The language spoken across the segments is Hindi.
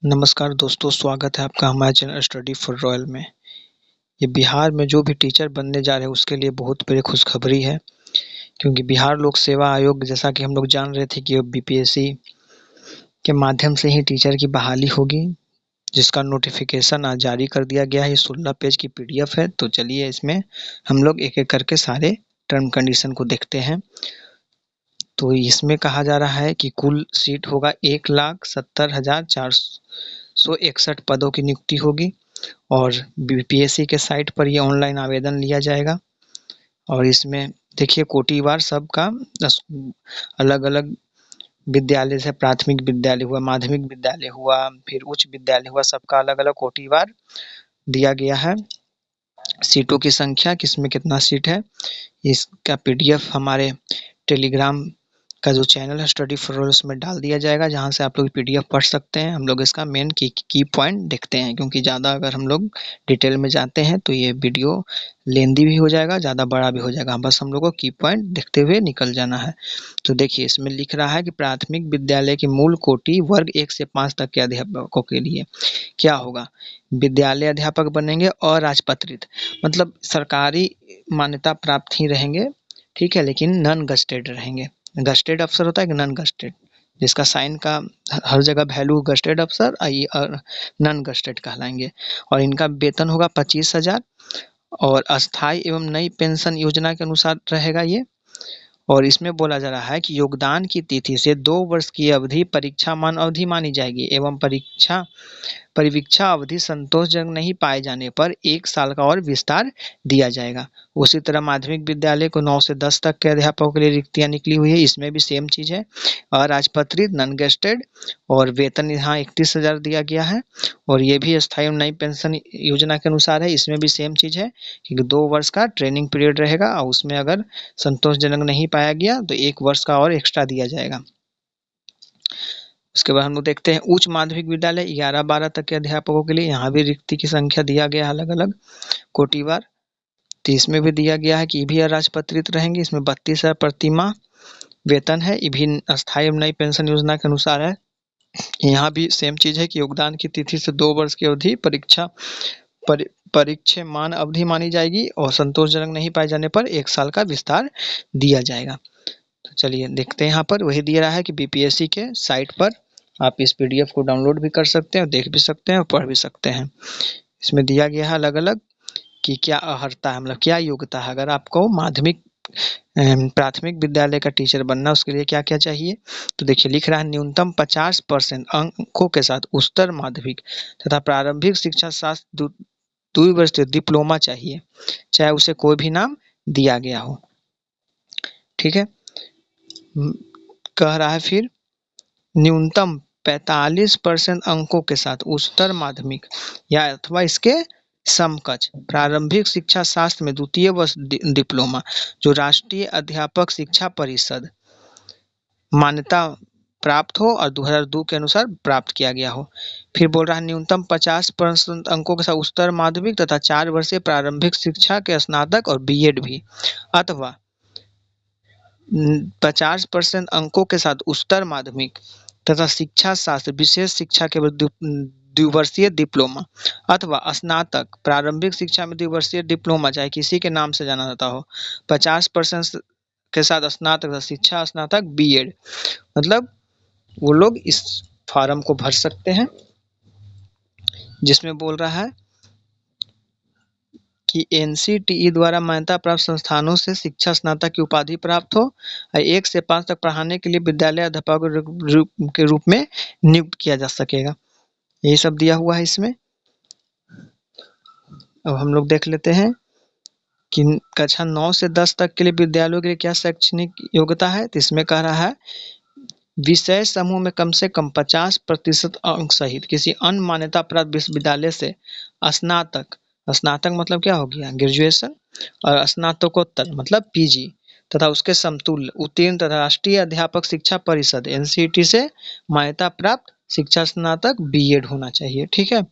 नमस्कार दोस्तों, स्वागत है आपका हमारे चैनल स्टडी फॉर रॉयल में। ये बिहार में जो भी टीचर बनने जा रहे हैं उसके लिए बहुत बड़ी खुशखबरी है, क्योंकि बिहार लोक सेवा आयोग, जैसा कि हम लोग जान रहे थे कि अब बीपीएससी के माध्यम से ही टीचर की बहाली होगी, जिसका नोटिफिकेशन आज जारी कर दिया गया है। ये 16 पेज की पीडीएफ है। तो चलिए इसमें हम लोग एक-एक करके सारे टर्म कंडीशन को देखते हैं। तो इसमें कहा जा रहा है कि कुल सीट होगा 1,70,461 पदों की नियुक्ति होगी और बीपीएससी के साइट पर ये ऑनलाइन आवेदन लिया जाएगा। और इसमें देखिए कोटिवार सबका अलग-अलग विद्यालय, जैसे प्राथमिक विद्यालय हुआ, माध्यमिक विद्यालय हुआ, फिर उच्च विद्यालय हुआ, सबका अलग-अलग कोटिवार दिया गया है। सीटों की संख्या, किसमें कितना सीट है, इसका पीडीएफ हमारे टेलीग्राम का जो चैनल है स्टडी फॉर रॉयल, उसमें डाल दिया जाएगा, जहां से आप लोग पीडीएफ पढ़ सकते हैं। हम लोग इसका मेन की पॉइंट देखते हैं, क्योंकि ज़्यादा अगर हम लोग डिटेल में जाते हैं तो ये वीडियो लेंदी भी हो जाएगा, ज़्यादा बड़ा भी हो जाएगा। बस हम लोग को की पॉइंट देखते हुए निकल जाना है। तो देखिए इसमें लिख रहा है कि प्राथमिक विद्यालय की मूल कोटि वर्ग 1 से 5 तक के अध्यापकों के लिए क्या होगा, विद्यालय अध्यापक बनेंगे और राजपत्रित, मतलब सरकारी मान्यता प्राप्त ही रहेंगे, ठीक है, लेकिन नॉन गस्टेड रहेंगे। गस्टेड अफसर होता है कि नॉन गस्टेड, जिसका साइन का हर जगह वैल्यू गस्टेड अफसर और नॉन गस्टेड कहलाएंगे। और इनका वेतन होगा 25,000 और अस्थाई एवं नई पेंशन योजना के अनुसार रहेगा ये। और इसमें बोला जा रहा है कि योगदान की तिथि से 2 वर्ष की अवधि परीक्षा मान अवधि मानी जाएगी एवं परिवीक्षा अवधि संतोषजनक नहीं पाए जाने पर 1 साल का और विस्तार दिया जाएगा। उसी तरह माध्यमिक विद्यालय को 9 से 10 तक के अध्यापकों के लिए रिक्तियां निकली हुई है, इसमें भी सेम चीज़ है। अराजपत्रित, नॉन गेस्टेड, और वेतन यहाँ 31,000 दिया गया है। और ये भी अस्थायी नई पेंशन योजना के अनुसार है, इसमें भी सेम चीज़ है कि 2 वर्ष का ट्रेनिंग पीरियड रहेगा और उसमें अगर संतोषजनक नहीं पाया गया तो 1 वर्ष का और एक्स्ट्रा दिया जाएगा। उसके बाद हम लोग देखते हैं उच्च माध्यमिक विद्यालय 11-12 तक के अध्यापकों के लिए, यहाँ भी रिक्ति की संख्या दिया गया है अलग-अलग कोटिवार। तो इसमें भी दिया गया है कि ये भी अराजपत्रित रहेंगे। इसमें 32,000 प्रति माह वेतन है। ये भी अस्थायी नई पेंशन योजना के अनुसार है। यहाँ भी सेम चीज़ है कि योगदान की तिथि से 2 वर्ष की अवधि परीक्षेमान अवधि मानी जाएगी और संतोषजनक नहीं पाए जाने पर 1 साल का विस्तार दिया जाएगा। तो चलिए देखते हैं, यहाँ पर वही दिया रहा है कि बीपीएससी के साइट पर आप इस पीडीएफ को डाउनलोड भी कर सकते हैं और देख भी सकते हैं और पढ़ भी सकते हैं। इसमें दिया गया है अलग-अलग कि क्या अर्हता है, मतलब क्या योग्यता है। अगर आपको प्राथमिक विद्यालय का टीचर बनना, उसके लिए क्या-क्या चाहिए। तो देखिए लिख रहा है न्यूनतम 50% अंकों के साथ उच्चतर माध्यमिक तथा प्रारंभिक शिक्षा शास्त्र द्विवर्षीय डिप्लोमा चाहिए, चाहे उसे कोई भी नाम दिया गया हो, ठीक है। कह रहा है फिर न्यूनतम 45% अंकों के साथ उच्चतर माध्यमिक या अथवा इसके समकक्ष प्रारंभिक शिक्षा शास्त्र में द्वितीय वर्ष डिप्लोमा, जो राष्ट्रीय अध्यापक शिक्षा परिषद मान्यता प्राप्त हो और 2002 के अनुसार प्राप्त किया गया हो। फिर बोल रहा है न्यूनतम 50% अंकों के साथ उच्चतर माध्यमिक तथा 4 वर्षीय प्रारंभिक शिक्षा के स्नातक और बीएड भी, अथवा 50% अंकों के साथ उच्चतर माध्यमिक तथा शिक्षा शास्त्र विशेष शिक्षा के द्विवर्षीय डिप्लोमा अथवा स्नातक प्रारंभिक शिक्षा में द्विवर्षीय डिप्लोमा, चाहे किसी के नाम से जाना जाता हो। 50% के साथ स्नातक शिक्षा स्नातक बीएड, मतलब वो लोग इस फॉर्म को भर सकते हैं, जिसमें बोल रहा है कि एनसीटीई द्वारा मान्यता प्राप्त संस्थानों से शिक्षा स्नातक की उपाधि प्राप्त हो, 1 से 5 तक पढ़ाने के लिए विद्यालय अध्यापक के रूप में नियुक्त किया जा सकेगा। यही सब दिया हुआ है इसमें। अब हम लोग देख लेते हैं कि कक्षा 9 से 10 तक के लिए विद्यालयों के लिए क्या शैक्षणिक योग्यता है। तो इसमें कह रहा है विषय समूह में कम से कम 50% अंक सहित किसी अन्य मान्यता प्राप्त विश्वविद्यालय से स्नातक, स्नातक मतलब क्या हो गया, ग्रेजुएशन, और स्नातकोत्तर मतलब पीजी तथा उसके समतुल्य उत्तीर्ण तथा राष्ट्रीय अध्यापक शिक्षा परिषद एनसीईटी से मान्यता प्राप्त शिक्षा स्नातक बीएड होना चाहिए, ठीक है।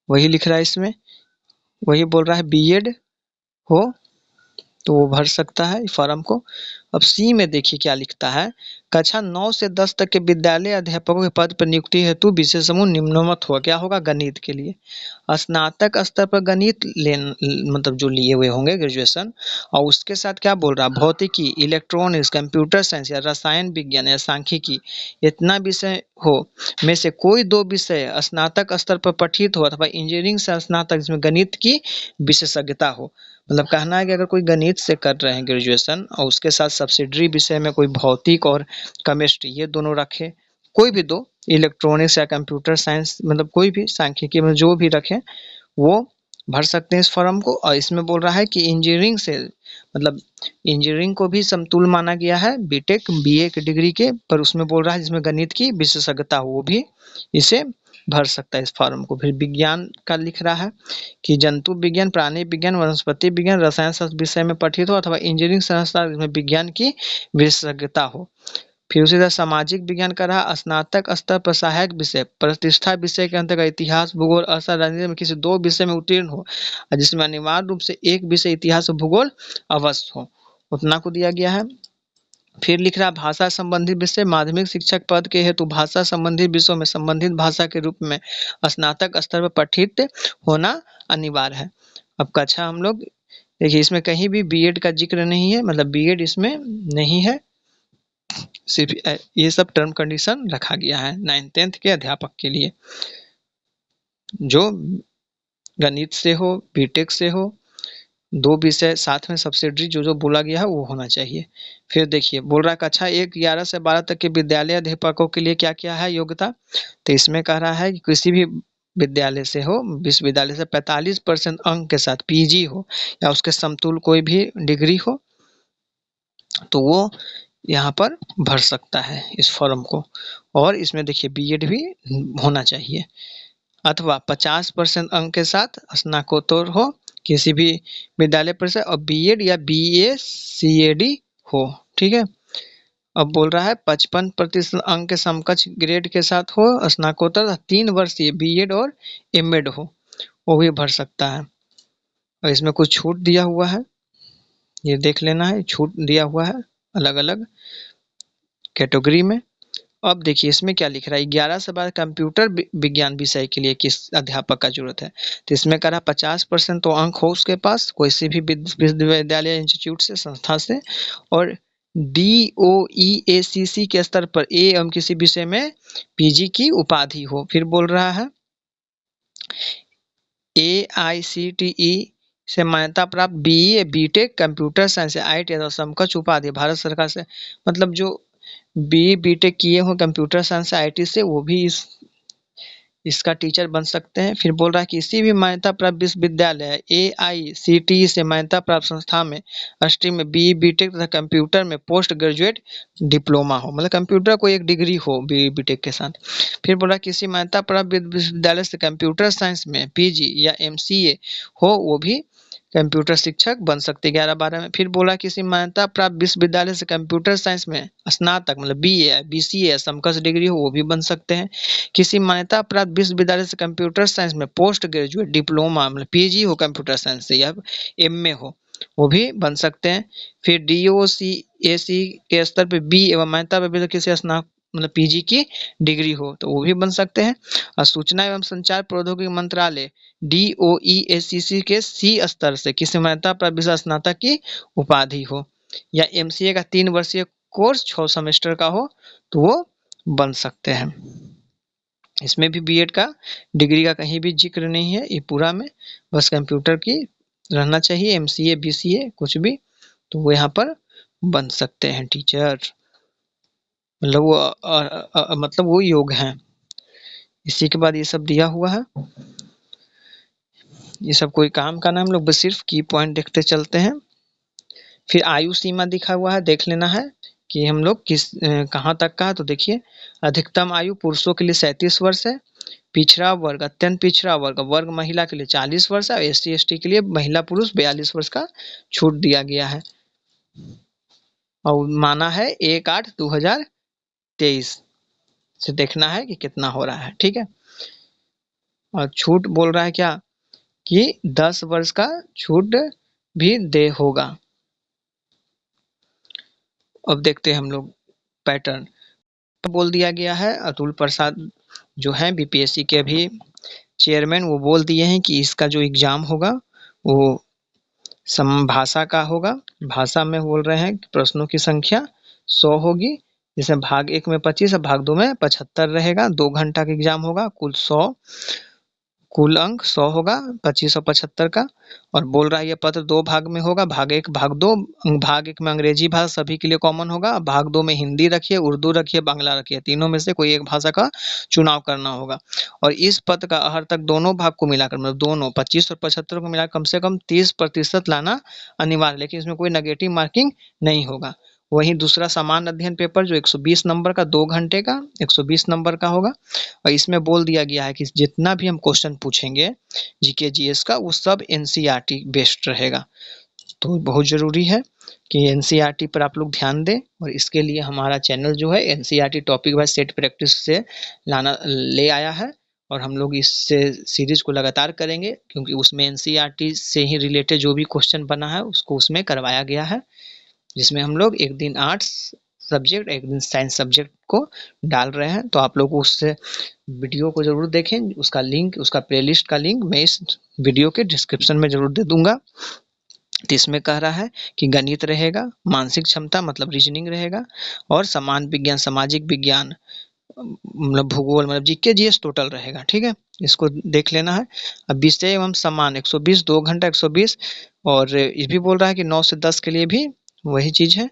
वही लिख रहा है इसमें, वही बोल रहा है बीएड हो तो वो भर सकता है फॉर्म को। अब सी में देखिए क्या लिखता है, कक्षा 9 से 10 तक के विद्यालय अध्यापकों के पद पर नियुक्ति हेतु विषय समूह निम्नवत हुआ। क्या होगा? गणित के लिए स्नातक स्तर पर गणित मतलब जो लिए हुए होंगे ग्रेजुएशन, और उसके साथ क्या बोल रहा है, भौतिकी, इलेक्ट्रॉनिक्स, कंप्यूटर साइंस या रसायन विज्ञान या सांख्यिकी, इतना विषय हो में से कोई 2 विषय स्नातक स्तर पर पठित हो अथवा इंजीनियरिंग से स्नातक जिसमें गणित की विशेषज्ञता हो। मतलब कहना है कि अगर कोई गणित से कर रहे हैं ग्रेजुएशन और उसके साथ सब्सिडरी विषय में कोई भौतिक और केमिस्ट्री, ये दोनों रखे, कोई भी 2, इलेक्ट्रॉनिक्स या कंप्यूटर साइंस, मतलब कोई भी सांख्यिकी में जो भी रखें वो भर सकते हैं इस फॉर्म को। और इसमें बोल रहा है कि इंजीनियरिंग से, मतलब इंजीनियरिंग को भी समतुल माना गया है बीटेक बीए की डिग्री के, पर उसमें बोल रहा है जिसमें गणित की विशेषज्ञता हो वो भी इसे भर सकता है इस फॉर्म को। फिर विज्ञान का लिख रहा है कि जंतु विज्ञान, प्राणी विज्ञान, वनस्पति विज्ञान, रसायन शास्त्र विषय में पठित हो अथवा इंजीनियरिंग संस्था में विज्ञान की विशेषज्ञता हो। फिर उसी तरह सामाजिक विज्ञान का रहा, स्नातक स्तर पर सहायक विषय, प्रतिष्ठा विषय के अंतर्गत इतिहास, भूगोल, अर्थशास्त्र, राजनीति में किसी 2 विषय में उत्तीर्ण हो, जिसमें अनिवार्य रूप से एक विषय इतिहास और भूगोल अवश्य हो, उतना को दिया गया है। फिर लिख रहा है भाषा संबंधित विषय, माध्यमिक शिक्षक पद के हेतु भाषा संबंधित विषयों में संबंधित भाषा के रूप में स्नातक स्तर पर पठित होना अनिवार्य है। अब कक्षा हम लोग देखिए, इसमें कहीं भी बीएड का जिक्र नहीं है, मतलब बीएड इसमें नहीं है, सिर्फ ये सब टर्म कंडीशन रखा गया है 9th-10th के अध्यापक के लिए, जो गणित से हो, बीटेक से हो, 2 विषय साथ में सब्सिडरी जो जो बोला गया है वो होना चाहिए। फिर देखिए बोल रहा है कक्षा 1 11 से 12 तक के विद्यालय अध्यापकों के लिए क्या क्या है योग्यता, तो इसमें कह रहा है कि किसी भी विद्यालय से हो, विश्वविद्यालय से 45% अंक के साथ पीजी हो या उसके समतुल कोई भी डिग्री हो, तो वो यहाँ पर भर सकता है इस फॉर्म को। और इसमें देखिए बीएड भी होना चाहिए, अथवा 50% अंक के साथ स्नातकोत्तर हो किसी भी विद्यालय पर से, और बीएड या बीए सीएडी हो। ठीक है, अब बोल रहा है 55% अंक के समकक्ष ग्रेड के साथ हो स्नातकोत्तर, 3 वर्षीय बीएड और एमएड हो, वो भी भर सकता है। और इसमें कुछ छूट दिया हुआ है, ये देख लेना है, छूट दिया हुआ है अलग अलग कैटेगरी में। अब देखिए इसमें क्या लिख रहा है, 11 से 12 कंप्यूटर विज्ञान विषय के लिए किस अध्यापक का जरूरत है, तो इसमें कह रहा 50% तो अंक हो उसके पास कोई से भी विश्वविद्यालय इंस्टीट्यूट से, संस्था से, और DOEACC के स्तर पर ए एवं किसी विषय में पीजी की उपाधि हो। फिर बोल रहा है AICTE से मान्यता प्राप्त बीए बीटेक कंप्यूटर साइंस या आईटी अथवा समकक्ष उपाधि भारत सरकार से, मतलब जो बीए बीटेक किए हो कंप्यूटर साइंस आईटी से वो भी इसका टीचर बन सकते हैं। फिर बोल रहा है कि किसी भी मान्यता प्राप्त विश्वविद्यालय AICTE से मान्यता प्राप्त संस्था में स्ट्रीम में बीई बीटेक तथा कंप्यूटर में पोस्ट ग्रेजुएट डिप्लोमा हो, मतलब कंप्यूटर को एक डिग्री हो बीई बीटेक के साथ। फिर बोला किसी मान्यता प्राप्त विश्वविद्यालय से कंप्यूटर साइंस में पीजी या एमसीए हो, वो भी कंप्यूटर शिक्षक बन सकते 11-12 में। फिर बोला किसी मान्यता प्राप्त विश्वविद्यालय से कंप्यूटर साइंस में स्नातक मतलब बीए बीसीए समकक्ष डिग्री हो, वो भी बन सकते हैं। किसी मान्यता प्राप्त विश्वविद्यालय से कंप्यूटर साइंस में पोस्ट ग्रेजुएट डिप्लोमा मतलब पीजी हो कंप्यूटर साइंस से या एमए हो, वो भी बन सकते हैं। फिर DOCAC के स्तर पे बी एवं मान्यता प्राप्त किसी स्नातक मतलब पीजी की डिग्री हो तो वो भी बन सकते हैं। और सूचना एवं संचार प्रौद्योगिकी मंत्रालय DOEACC के सी स्तर से किसी मान्यता प्राप्त विषय स्नातक की उपाधि हो, या एमसीए का 3 वर्षीय कोर्स 6 सेमेस्टर का हो तो वो बन सकते हैं। इसमें भी बीएड का डिग्री का कहीं भी जिक्र नहीं है, ये पूरा में बस कंप्यूटर की रहना चाहिए, एमसीए बीसीए कुछ भी, तो वो यहाँ पर बन सकते हैं टीचर, मतलब वो मतलब वो योग्य हैं। इसी के बाद ये सब दिया हुआ है, ये सब कोई काम का नाम, लोग बस सिर्फ की पॉइंट देखते चलते हैं। फिर आयु सीमा दिखा हुआ है, देख लेना है कि हम लोग किस कहाँ तक का है। तो देखिए अधिकतम आयु पुरुषों के लिए 37 वर्ष है, पिछड़ा वर्ग अत्यंत पिछड़ा वर्ग वर्ग महिला के लिए 40 वर्ष है, एससी एसटी के लिए महिला पुरुष 42 वर्ष का छूट दिया गया है। और माना है 1/8/2023 से देखना है कि कितना हो रहा है। ठीक है, और छूट बोल रहा है क्या कि 10 वर्ष का छूट भी दे होगा। अब देखते हैं हम लोग पैटर्न बोल दिया गया है। अतुल प्रसाद जो है बीपीएससी के अभी चेयरमैन, वो बोल दिए हैं कि इसका जो एग्जाम होगा वो भाषा का होगा। भाषा में बोल रहे हैं कि प्रश्नों की संख्या 100 होगी, जिसमें भाग 1 में 25 और भाग 2 में 75 रहेगा। 2 घंटा का एग्जाम होगा। कुल अंक 100 होगा, 25 और 75 का। और बोल रहा है ये पत्र 2 भाग में होगा, भाग 1 भाग 2। भाग 1 में अंग्रेजी भाषा सभी के लिए कॉमन होगा, भाग 2 में हिंदी रखिए, उर्दू रखिए, बांग्ला रखिए, तीनों में से कोई एक भाषा का चुनाव करना होगा। और इस पत्र का हर तक दोनों भाग को मिलाकर, मतलब दोनों 25 और 75 को मिलाकर कम से कम 30% लाना अनिवार्य, लेकिन इसमें कोई नेगेटिव मार्किंग नहीं होगा। वहीं दूसरा सामान्य अध्ययन पेपर जो 120 नंबर का 2 घंटे का 120 नंबर का होगा। और इसमें बोल दिया गया है कि जितना भी हम क्वेश्चन पूछेंगे जीके जीएस का, वो सब एनसीईआरटी बेस्ड रहेगा। तो बहुत ज़रूरी है कि एनसीईआरटी पर आप लोग ध्यान दें। और इसके लिए हमारा चैनल जो है NCERT topic wise set practice से ले आया है। और हम लोग इससे सीरीज को लगातार करेंगे, क्योंकि उसमें एनसीईआरटी से ही रिलेटेड जो भी क्वेश्चन बना है उसको उसमें करवाया गया है, जिसमें हम लोग एक दिन आर्ट्स सब्जेक्ट एक दिन साइंस सब्जेक्ट को डाल रहे हैं। तो आप लोग उससे वीडियो को ज़रूर देखें। उसका लिंक, उसका प्लेलिस्ट का लिंक मैं इस वीडियो के डिस्क्रिप्शन में ज़रूर दे दूंगा। तो इसमें कह रहा है कि गणित रहेगा, मानसिक क्षमता मतलब रीजनिंग रहेगा, और सामान्य विज्ञान, सामाजिक विज्ञान मतलब भूगोल, मतलब जीके जीएस टोटल रहेगा। ठीक है, इसको देख लेना है। अब विषय एवं समान 120 2 घंटा 120। और ये भी बोल रहा है कि 9 से 10 के लिए भी वही चीज़ है,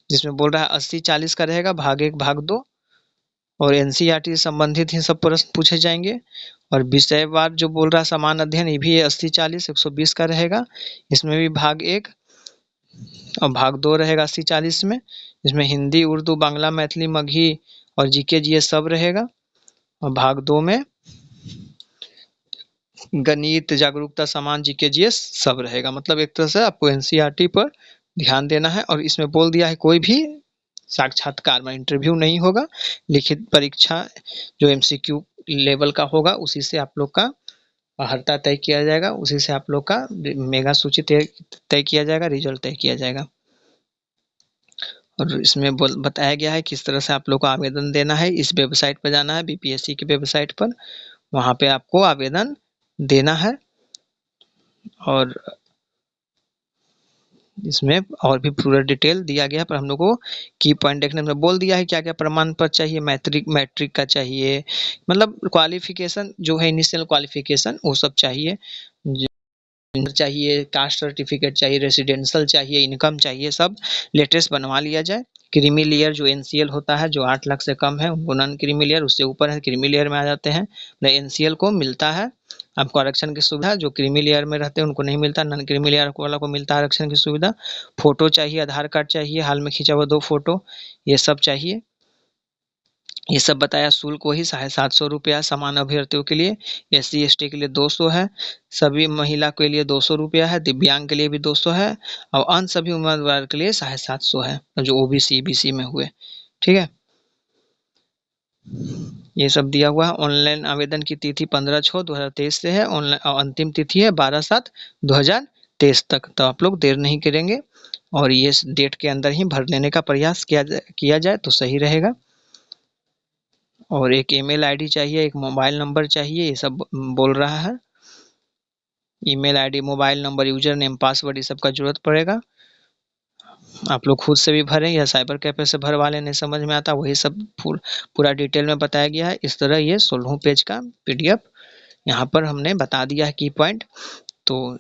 जिसमें बोल रहा है 80-40 का रहेगा, भाग 1 भाग 2। और एनसीईआरटी से संबंधित ही सब प्रश्न पूछे जाएंगे। और विषयवार जो बोल रहा है समान अध्ययन, ये भी 80-40 120 का रहेगा। इसमें भी भाग 1 और भाग 2 रहेगा 80-40 में। इसमें हिंदी, उर्दू, बांग्ला, मैथिली, मगही और जीके जीएस सब रहेगा। और भाग 2 में गणित, जागरूकता, समान, जीके जीएस सब रहेगा। मतलब एक तरह से आपको एनसीईआरटी पर ध्यान देना है। और इसमें बोल दिया है कोई भी साक्षात्कार में इंटरव्यू नहीं होगा, लिखित परीक्षा जो एमसीक्यू लेवल का होगा उसी से आप लोग का अर्हता तय किया जाएगा, उसी से आप लोग का मेगा सूची तय किया जाएगा, रिजल्ट तय किया जाएगा। और इसमें बताया गया है किस तरह से आप लोग को आवेदन देना है। इस वेबसाइट पर जाना है, बीपीएससी की वेबसाइट पर, वहाँ पे आपको आवेदन देना है। और इसमें और भी पूरा डिटेल दिया गया है, पर हम लोग को की पॉइंट देखने में बोल दिया है क्या क्या प्रमाण पत्र चाहिए। मैट्रिक का चाहिए, मतलब क्वालिफिकेशन जो है इनिशियल क्वालिफिकेशन वो सब चाहिए। चाहिए कास्ट सर्टिफिकेट चाहिए, रेसिडेंशियल चाहिए, इनकम चाहिए, सब लेटेस्ट बनवा लिया जाए। क्रीमी लेयर जो एनसीएल होता है, जो 8 लाख से कम है उनको नॉन क्रीमी लेयर, उससे ऊपर है क्रीमी लेयर में आ जाते हैं। एनसीएल को मिलता है आपको आरक्षण की सुविधा, जो क्रीमी लेयर में रहते हैं उनको नहीं मिलता, नॉन क्रीमी लेयर वाला को मिलता है आरक्षण की सुविधा। फोटो चाहिए, आधार कार्ड चाहिए, हाल में खींचा हुआ 2 फोटो, ये सब चाहिए। ये सब बताया। शुल्क वही 750 रुपया सामान्य अभ्यर्थियों के लिए, SC ST के लिए 200 है, सभी महिला के लिए 200 रुपया है, दिव्यांग के लिए भी 200 है, और अन्य सभी उम्मीदवार के लिए 750 है, जो ओबीसी बीसी में हुए। ठीक है, ये सब दिया हुआ है। ऑनलाइन आवेदन की तिथि 15/6/2023 से है, ऑनलाइन अंतिम तिथि है 12/7/2023 तक। तो आप लोग देर नहीं करेंगे और ये डेट के अंदर ही भर लेने का प्रयास किया जाए तो सही रहेगा। और एक ईमेल आईडी चाहिए, एक मोबाइल नंबर चाहिए, ये सब बोल रहा है। Email ID, mobile number, user name, password, ये सब का जरूरत पड़ेगा। आप लोग खुद से भी भरें या साइबर कैफे से भरवा लें, नहीं समझ में आता वही सब पूरा डिटेल में बताया गया है। इस तरह ये 16 पेज का पीडीएफ यहाँ पर हमने बता दिया है की पॉइंट। तो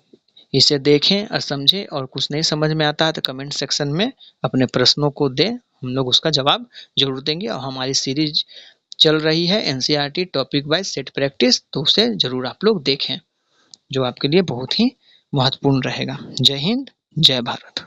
इसे देखें और समझें, और कुछ नहीं समझ में आता है तो कमेंट सेक्शन में अपने प्रश्नों को दें, हम लोग उसका जवाब जरूर देंगे। और हमारी सीरीज चल रही है NCERT topic wise set practice, तो उसे जरूर आप लोग देखें, जो आपके लिए बहुत ही महत्वपूर्ण रहेगा। जय हिंद, जय भारत।